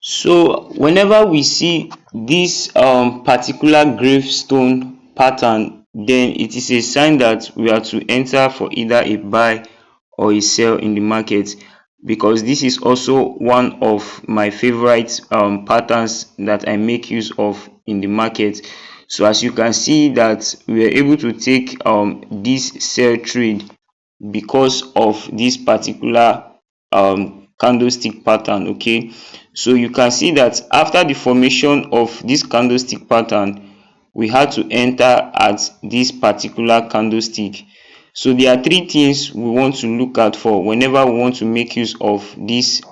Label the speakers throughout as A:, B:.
A: So whenever we see this particular gravestone pattern, then it is a sign that we are to enter for either a buy or a sell in the market, because this is also one of my favorite patterns that I make use of in the market. So as you can see that we are able to take this sell trade because of this particular candlestick pattern. Okay, so you can see that after the formation of this candlestick pattern, we had to enter at this particular candlestick. So there are three things we want to look out for whenever we want to make use of this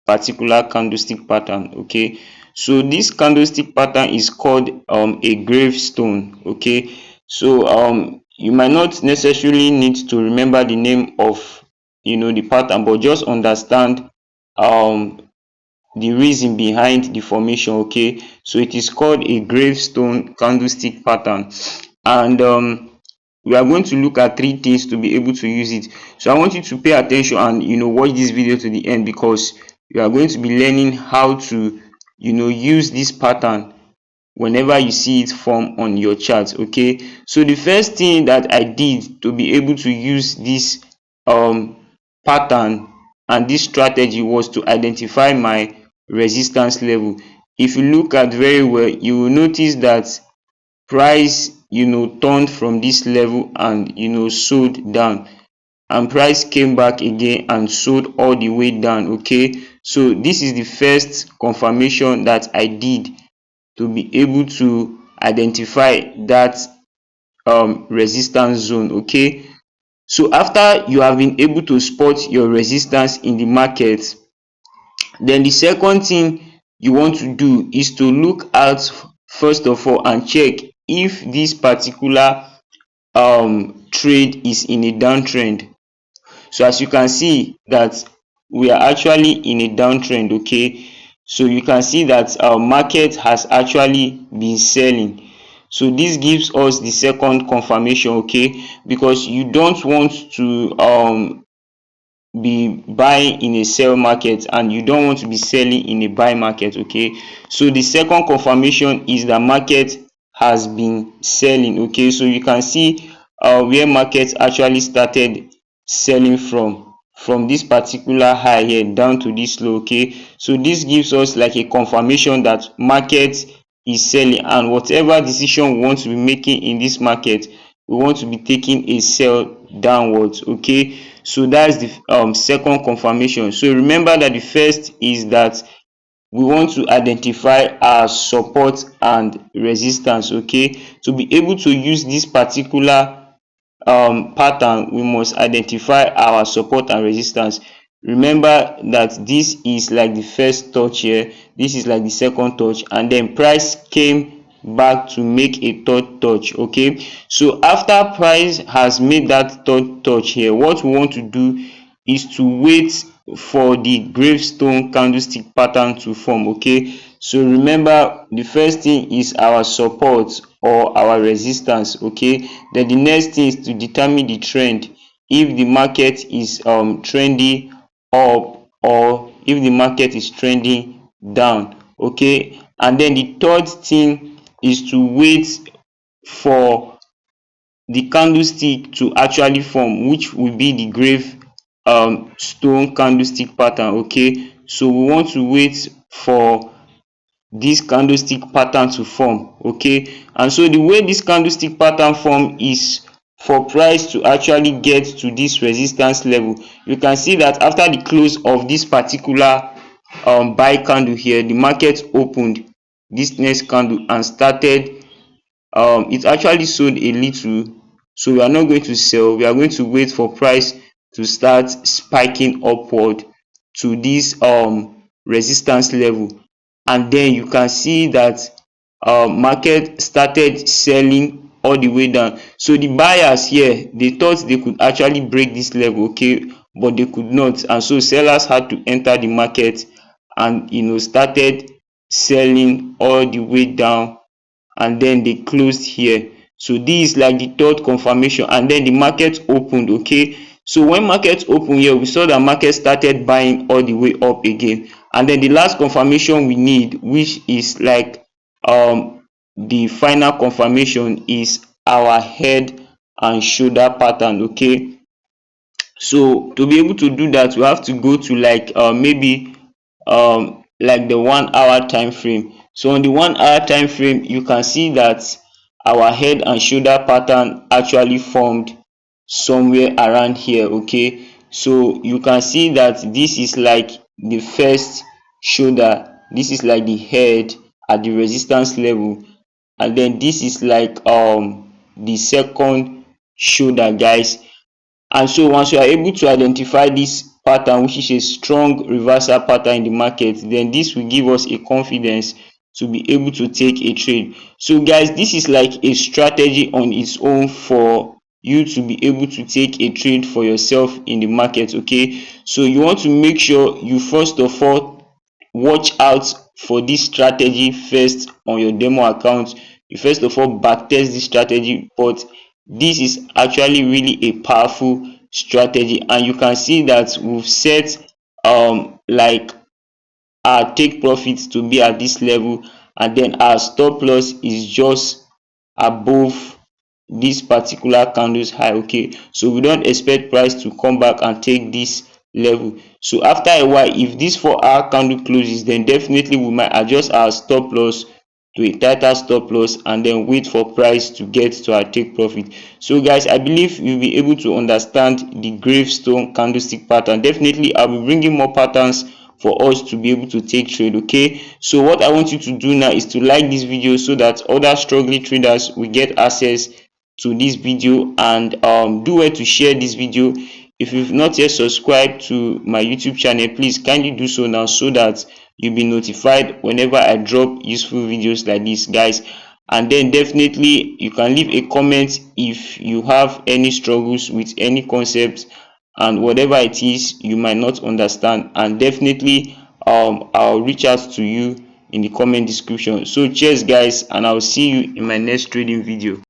A: particular candlestick pattern. Okay, so this candlestick pattern is called a gravestone. Okay, so you might not necessarily need to remember the name of the pattern, but just understand um the reason behind the formation. Okay, so it is called a gravestone candlestick pattern, and we are going to look at three things to be able to use it. So I want you to pay attention and watch this video to the end, because you are going to be learning how to use this pattern whenever you see it form on your chart. Okay, so the first thing that I did to be able to use this um pattern and this strategy was to identify my resistance level. If you look at very well, you will notice that price turned from this level and sold down, and price came back again and sold all the way down. Okay, so this is the first confirmation that I did to be able to identify that resistance zone. Okay, so after you have been able to spot your resistance in the market, then the second thing you want to do is to look out first of all and check if this particular trade is in a downtrend. So as you can see that we are actually in a downtrend. Okay, so you can see that our market has actually been selling. So this gives us the second confirmation. Okay, because you don't want to be buying in a sell market and you don't want to be selling in a buy market. Okay, so the second confirmation is that market has been selling. Okay, so you can see where market actually started selling from this particular high here down to this low. Okay, so this gives us like a confirmation that market is selling, and whatever decision we want to be making in this market, we want to be taking a sell downwards. Okay, so that's the second confirmation. So remember that the first is that we want to identify our support and resistance. Okay, to be able to use this particular pattern, we must identify our support and resistance. Remember that this is like the first touch here, this is like the second touch, and then price came back to make a third touch. Okay, so after price has made that third touch here, what we want to do is to wait for the gravestone candlestick pattern to form. Okay, so remember the first thing is our support or our resistance. Okay, then the next thing is to determine the trend, if the market is trending up or if the market is trending down. Okay, and then the third thing is to wait for the candlestick to actually form, which will be the grave stone candlestick pattern. Okay, so we want to wait for this candlestick pattern to form. Okay, and so the way this candlestick pattern form is for price to actually get to this resistance level. You can see that after the close of this particular buy candle here, the market opened this next candle and started it actually sold a little, so we are not going to sell. We are going to wait for price to start spiking upward to this resistance level, and then you can see that market started selling all the way down. So the buyers here, they thought they could actually break this level. Okay, but they could not, and so sellers had to enter the market and started selling all the way down, and then they closed here. So this is like the third confirmation, and then the market opened. Okay, so when market opened here, we saw that market started buying all the way up again, And then the last confirmation we need, which is like the final confirmation, is our head and shoulder pattern. Okay, so to be able to do that, we have to go to like maybe like the 1 hour time frame. So on the 1 hour time frame, you can see that our head and shoulder pattern actually formed somewhere around here. Okay, so you can see that this is like the first shoulder, this is like the head at the resistance level, and then this is like the second shoulder, guys. And so once you are able to identify this pattern, which is a strong reversal pattern in the market, then this will give us a confidence to be able to take a trade. So guys, this is like a strategy on its own for you to be able to take a trade for yourself in the market. Okay, so you want to make sure you first of all watch out for this strategy first on your demo account. You first of all backtest this strategy, but this is actually really a powerful strategy. And you can see that we've set like our take profit to be at this level, and then our stop loss is just above this particular candle's high. Okay, so we don't expect price to come back and take this level. So after a while, if this 4 hour candle closes, then definitely we might adjust our stop loss to a tighter stop loss and then wait for price to get to our take profit. So guys, I believe you'll be able to understand the gravestone candlestick pattern. Definitely I'll be bringing more patterns for us to be able to take trade. Okay, so what I want you to do now is to like this video so that other struggling traders will get access to this video, and do well to share this video. If you've not yet subscribed to my YouTube channel, please kindly do so now, so that you'll be notified whenever I drop useful videos like this, guys. And then definitely you can leave a comment if you have any struggles with any concept and whatever it is you might not understand, and definitely I'll reach out to you in the comment description. So cheers guys, and I'll see you in my next trading video.